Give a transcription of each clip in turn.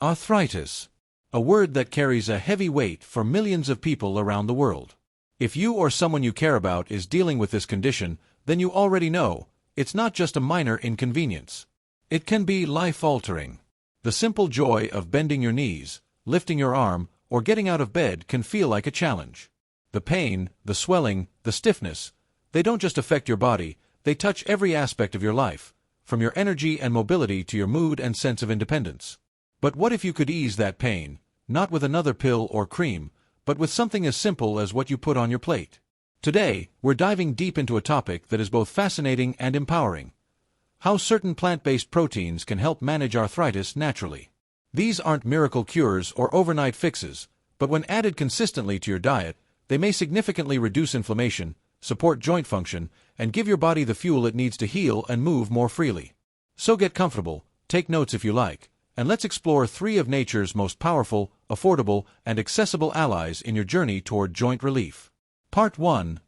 Arthritis. A word that carries a heavy weight for millions of people around the world. If you or someone you care about is dealing with this condition, then you already know, it's not just a minor inconvenience. It can be life-altering. The simple joy of bending your knees, lifting your arm, or getting out of bed can feel like a challenge. The pain, the swelling, the stiffness, they don't just affect your body, they touch every aspect of your life, from your energy and mobility to your mood and sense of independence. But what if you could ease that pain, not with another pill or cream, but with something as simple as what you put on your plate? Today, we're diving deep into a topic that is both fascinating and empowering: how certain plant-based proteins can help manage arthritis naturally. These aren't miracle cures or overnight fixes, but when added consistently to your diet, they may significantly reduce inflammation, support joint function, and give your body the fuel it needs to heal and move more freely. So get comfortable, take notes if you like, and let's explore 3 of nature's most powerful, affordable, and accessible allies in your journey toward joint relief. Part 1.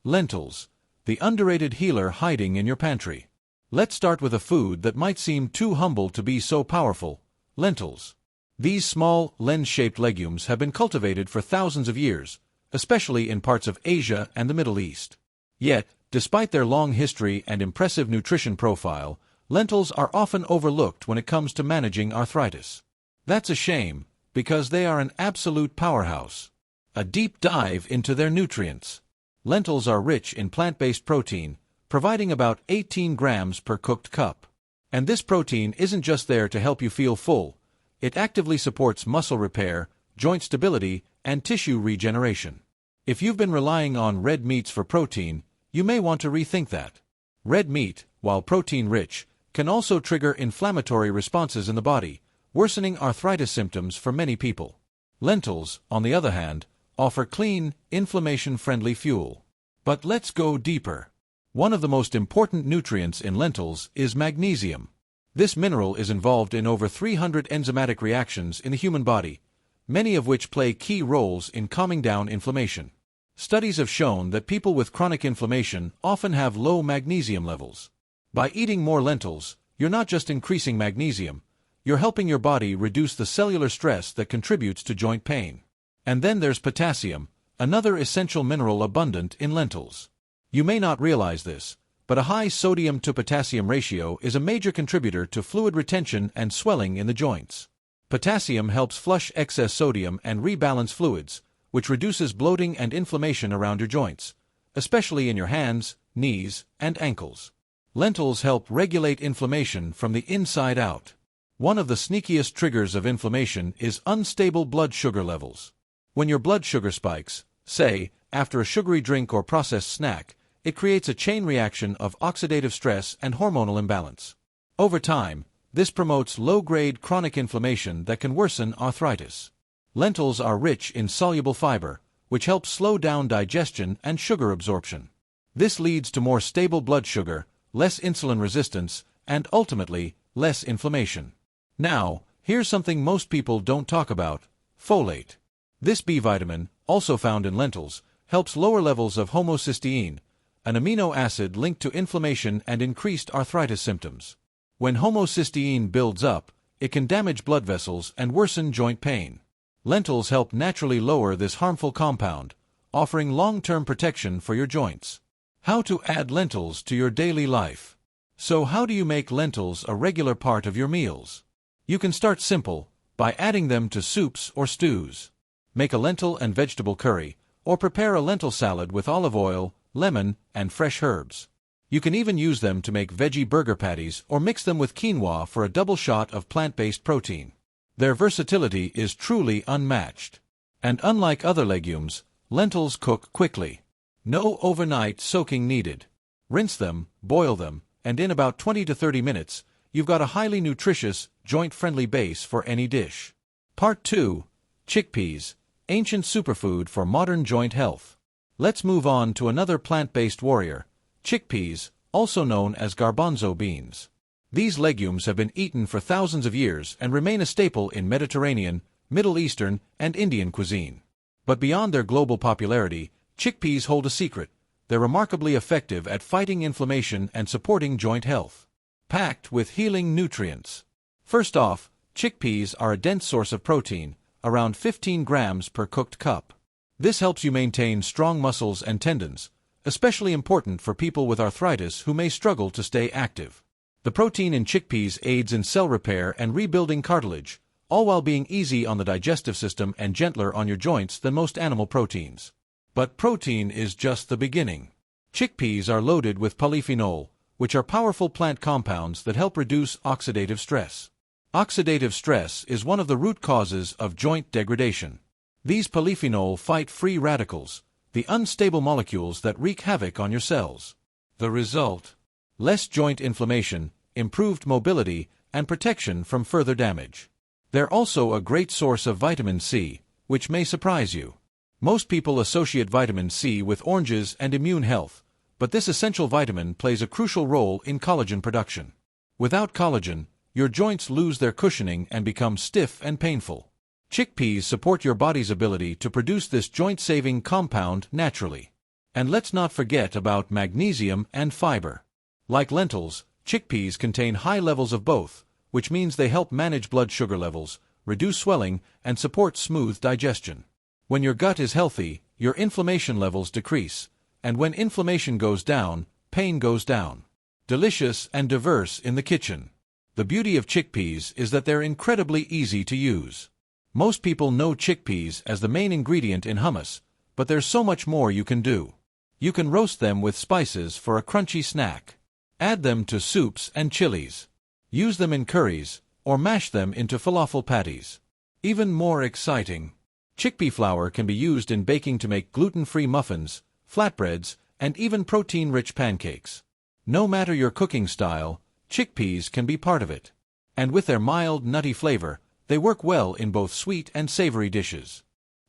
Lentils, the underrated healer hiding in your pantry. Let's start with a food that might seem too humble to be so powerful: lentils. These small, lens-shaped legumes have been cultivated for thousands of years, especially in parts of Asia and the Middle East. Yet, despite their long history and impressive nutrition profile, lentils are often overlooked when it comes to managing arthritis. That's a shame, because they are an absolute powerhouse. A deep dive into their nutrients. Lentils are rich in plant-based protein, providing about 18 grams per cooked cup. And this protein isn't just there to help you feel full, it actively supports muscle repair, joint stability, and tissue regeneration. If you've been relying on red meats for protein, you may want to rethink that. Red meat, while protein-rich, can also trigger inflammatory responses in the body, worsening arthritis symptoms for many people. Lentils, on the other hand, offer clean, inflammation-friendly fuel. But let's go deeper. One of the most important nutrients in lentils is magnesium. This mineral is involved in over 300 enzymatic reactions in the human body, many of which play key roles in calming down inflammation. Studies have shown that people with chronic inflammation often have low magnesium levels. By eating more lentils, you're not just increasing magnesium, you're helping your body reduce the cellular stress that contributes to joint pain. And then there's potassium, another essential mineral abundant in lentils. You may not realize this, but a high sodium-to-potassium ratio is a major contributor to fluid retention and swelling in the joints. Potassium helps flush excess sodium and rebalance fluids, which reduces bloating and inflammation around your joints, especially in your hands, knees, and ankles. Lentils help regulate inflammation from the inside out. One of the sneakiest triggers of inflammation is unstable blood sugar levels. When your blood sugar spikes, say, after a sugary drink or processed snack, it creates a chain reaction of oxidative stress and hormonal imbalance. Over time, this promotes low-grade chronic inflammation that can worsen arthritis. Lentils are rich in soluble fiber, which helps slow down digestion and sugar absorption. This leads to more stable blood sugar, less insulin resistance, and ultimately, less inflammation. Now, here's something most people don't talk about: folate. This B vitamin, also found in lentils, helps lower levels of homocysteine, an amino acid linked to inflammation and increased arthritis symptoms. When homocysteine builds up, it can damage blood vessels and worsen joint pain. Lentils help naturally lower this harmful compound, offering long-term protection for your joints. How to add lentils to your daily life. So how do you make lentils a regular part of your meals? You can start simple, by adding them to soups or stews. Make a lentil and vegetable curry, or prepare a lentil salad with olive oil, lemon, and fresh herbs. You can even use them to make veggie burger patties or mix them with quinoa for a double shot of plant-based protein. Their versatility is truly unmatched. And unlike other legumes, lentils cook quickly. No overnight soaking needed. Rinse them, boil them, and in about 20 to 30 minutes, you've got a highly nutritious, joint-friendly base for any dish. Part 2. Chickpeas, ancient superfood for modern joint health. Let's move on to another plant-based warrior: chickpeas, also known as garbanzo beans. These legumes have been eaten for thousands of years and remain a staple in Mediterranean, Middle Eastern, and Indian cuisine. But beyond their global popularity, chickpeas hold a secret: they're remarkably effective at fighting inflammation and supporting joint health. Packed with healing nutrients. First off, Chickpeas are a dense source of protein, around 15 grams per cooked cup. This helps you maintain strong muscles and tendons, especially important for people with arthritis who may struggle to stay active. The protein in chickpeas aids in cell repair and rebuilding cartilage, all while being easy on the digestive system and gentler on your joints than most animal proteins. But protein is just the beginning. Chickpeas are loaded with polyphenol, which are powerful plant compounds that help reduce oxidative stress. Oxidative stress is one of the root causes of joint degradation. These polyphenol fight free radicals, the unstable molecules that wreak havoc on your cells. The result? Less joint inflammation, improved mobility, and protection from further damage. They're also a great source of vitamin C, which may surprise you. Most people associate vitamin C with oranges and immune health, but this essential vitamin plays a crucial role in collagen production. Without collagen, your joints lose their cushioning and become stiff and painful. Chickpeas support your body's ability to produce this joint-saving compound naturally. And let's not forget about magnesium and fiber. Like lentils, chickpeas contain high levels of both, which means they help manage blood sugar levels, reduce swelling, and support smooth digestion. When your gut is healthy, your inflammation levels decrease, and when inflammation goes down, pain goes down. Delicious and diverse in the kitchen. The beauty of chickpeas is that they're incredibly easy to use. Most people know chickpeas as the main ingredient in hummus, but there's so much more you can do. You can roast them with spices for a crunchy snack. Add them to soups and chilies. Use them in curries, or mash them into falafel patties. Even more exciting, chickpea flour can be used in baking to make gluten-free muffins, flatbreads, and even protein-rich pancakes. No matter your cooking style, chickpeas can be part of it. And with their mild, nutty flavor, they work well in both sweet and savory dishes.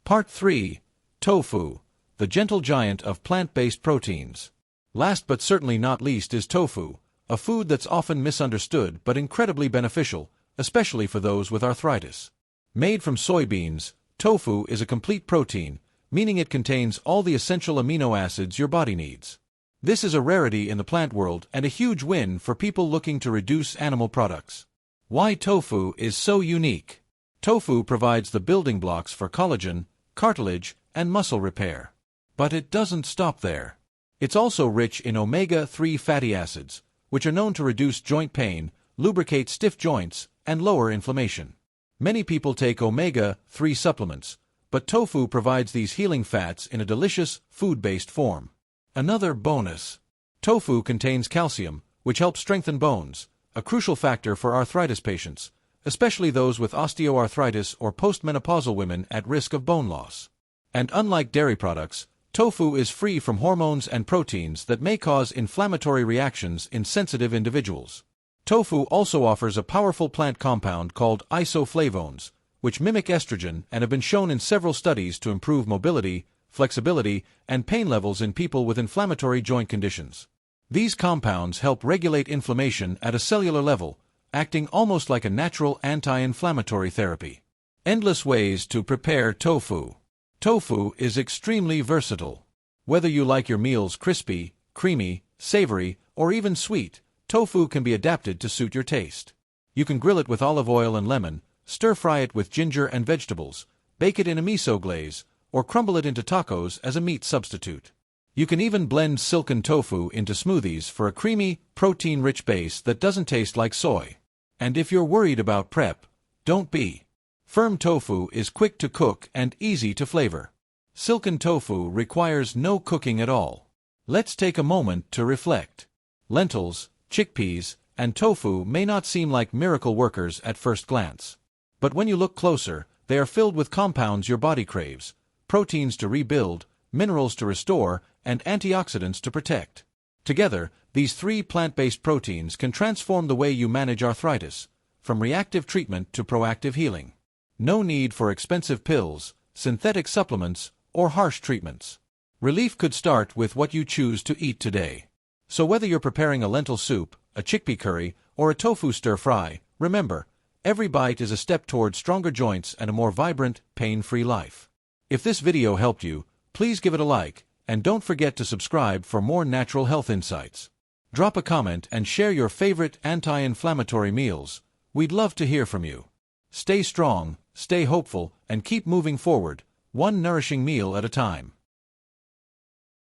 Part 3. Tofu, the gentle giant of plant-based proteins. Last but certainly not least is tofu, a food that's often misunderstood but incredibly beneficial, especially for those with arthritis. Made from soybeans, tofu is a complete protein, meaning it contains all the essential amino acids your body needs. This is a rarity in the plant world and a huge win for people looking to reduce animal products. Why tofu is so unique? Tofu provides the building blocks for collagen, cartilage, and muscle repair. But it doesn't stop there. It's also rich in omega-3 fatty acids, which are known to reduce joint pain, lubricate stiff joints, and lower inflammation. Many people take omega-3 supplements, but tofu provides these healing fats in a delicious, food-based form. Another bonus. Tofu contains calcium, which helps strengthen bones, a crucial factor for arthritis patients, especially those with osteoarthritis or postmenopausal women at risk of bone loss. And unlike dairy products, tofu is free from hormones and proteins that may cause inflammatory reactions in sensitive individuals. Tofu also offers a powerful plant compound called isoflavones, which mimic estrogen and have been shown in several studies to improve mobility, flexibility, and pain levels in people with inflammatory joint conditions. These compounds help regulate inflammation at a cellular level, acting almost like a natural anti-inflammatory therapy. Endless ways to prepare tofu. Tofu is extremely versatile. Whether you like your meals crispy, creamy, savory, or even sweet, tofu can be adapted to suit your taste. You can grill it with olive oil and lemon, stir-fry it with ginger and vegetables, bake it in a miso glaze, or crumble it into tacos as a meat substitute. You can even blend silken tofu into smoothies for a creamy, protein-rich base that doesn't taste like soy. And if you're worried about prep, don't be. Firm tofu is quick to cook and easy to flavor. Silken tofu requires no cooking at all. Let's take a moment to reflect. Lentils, chickpeas, and tofu may not seem like miracle workers at first glance. But when you look closer, they are filled with compounds your body craves, proteins to rebuild, minerals to restore, and antioxidants to protect. Together, these three plant-based proteins can transform the way you manage arthritis, from reactive treatment to proactive healing. No need for expensive pills, synthetic supplements, or harsh treatments. Relief could start with what you choose to eat today. So whether you're preparing a lentil soup, a chickpea curry, or a tofu stir-fry, remember, every bite is a step toward stronger joints and a more vibrant, pain-free life. If this video helped you, please give it a like, and don't forget to subscribe for more natural health insights. Drop a comment and share your favorite anti-inflammatory meals. We'd love to hear from you. Stay strong, stay hopeful, and keep moving forward, one nourishing meal at a time.